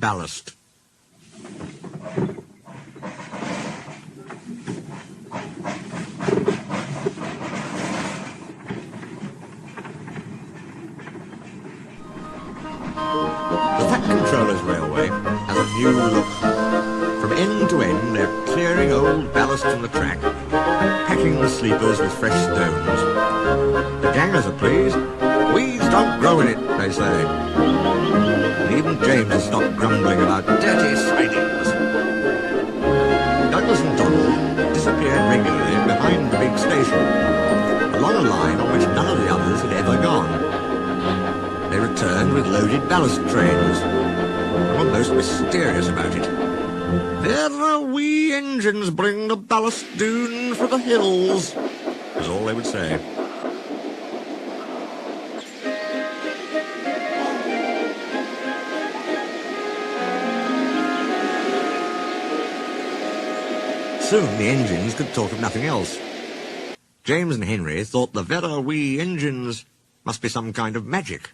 Ballast. The Fat Controller's Railway has a new look. From end to end, they're clearing old ballast from the track, packing the sleepers with fresh stones. The gangers are pleased. Weeds don't grow in it, they say. And even James has stopped grumbling about dirty sidings. Douglas and Donald disappeared regularly behind the big station, along a line on which none of the others had ever gone. They returned with loaded ballast trains, and were most mysterious about it. There the wee engines bring the ballast dune for the hills, was all they would say. Soon the engines could talk of nothing else. James and Henry thought the very wee engines must be some kind of magic.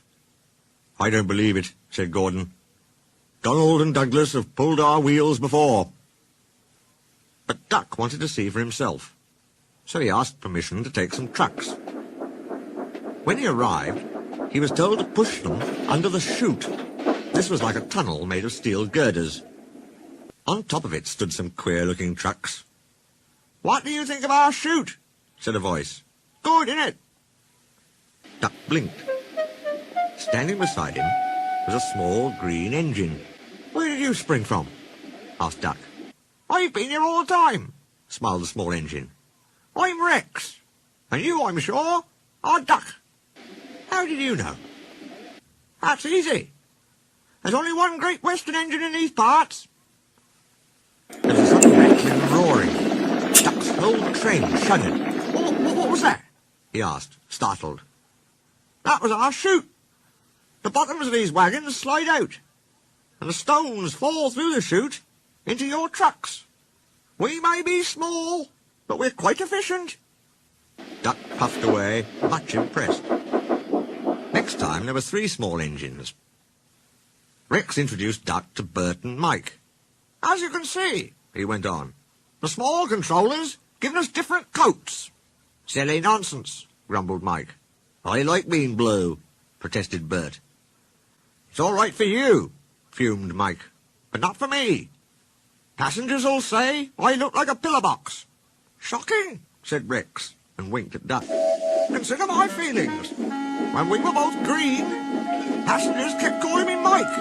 I don't believe it, said Gordon. Donald and Douglas have pulled our wheels before. But Duck wanted to see for himself, so he asked permission to take some trucks. When he arrived, he was told to push them under the chute. This was like a tunnel made of steel girders. On top of it stood some queer-looking trucks. "What do you think of our chute?" said a voice. "Good, isn't it?" Duck blinked. Standing beside him was a small green engine. "Where did you spring from?" asked Duck. "I've been here all the time," smiled the small engine. "I'm Rex, and you, I'm sure, are Duck." "How did you know?" "That's easy. There's only one Great Western engine in these parts." There was a sudden rattling and roaring. Duck's whole train shuddered. What was that?" he asked, startled. "That was our chute. The bottoms of these wagons slide out, and the stones fall through the chute into your trucks. We may be small, but we're quite efficient." Duck puffed away, much impressed. Next time there were 3 small engines. Rex introduced Duck to Bert and Mike. "As you can see," he went on, "the small controllers given us different coats." "Silly nonsense," grumbled Mike. "I like being blue," protested Bert. "It's all right for you," fumed Mike, "but not for me. Passengers'll say I look like a pillar box." "Shocking," said Rex, and winked at Duck. "Consider my feelings. When we were both green, passengers kept calling me Mike."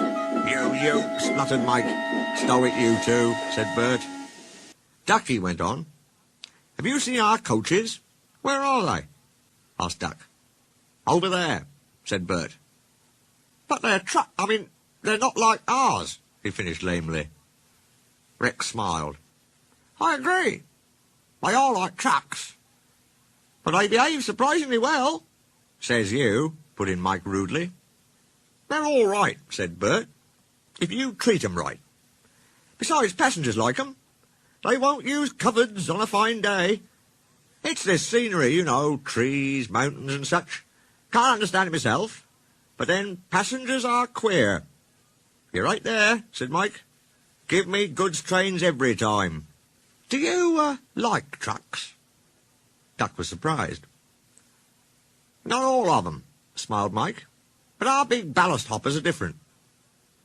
You, spluttered Mike. "Stow it, you two," said Bert. "Ducky," went on, "have you seen our coaches?" "Where are they?" asked Duck. "Over there," said Bert. "But they're they're not like ours," he finished lamely. Rex smiled. "I agree. They are like trucks. But they behave surprisingly well." "Says you," put in Mike rudely. "They're all right," said Bert, "if you treat 'em right. Besides, passengers like 'em. They won't use cupboards on a fine day. It's this scenery, you know, trees, mountains and such. Can't understand it myself. But then passengers are queer." "You're right there," said Mike. "Give me goods trains every time." "Do you, like trucks?" Duck was surprised. "Not all of 'em," smiled Mike. "But our big ballast hoppers are different.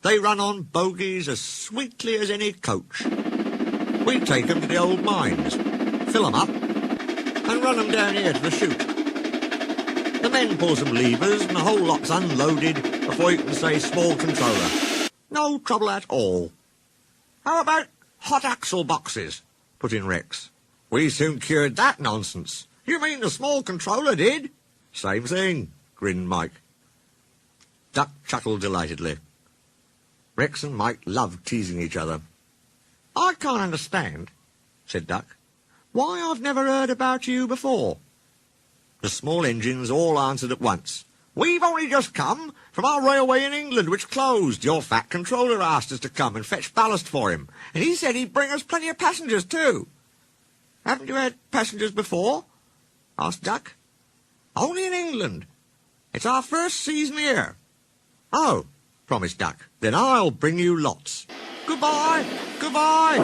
They run on bogies as sweetly as any coach. We take 'em to the old mines, fill 'em up, and run 'em down here to the chute. The men pull some levers, and the whole lot's unloaded before you can say small controller. No trouble at all." "How about hot axle boxes?" put in Rex. "We soon cured that nonsense." "You mean the small controller did?" "Same thing," grinned Mike. Duck chuckled delightedly. Rex and Mike loved teasing each other. "I can't understand," said Duck, "why I've never heard about you before." The small engines all answered at once. "We've only just come from our railway in England, which closed. Your fat controller asked us to come and fetch ballast for him, and he said he'd bring us plenty of passengers too." "Haven't you had passengers before?" asked Duck. "Only in England. It's our first season here." "Oh," promised Duck. Then I'll bring you lots. Goodbye, goodbye.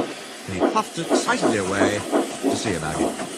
And he puffed excitedly away to see about it.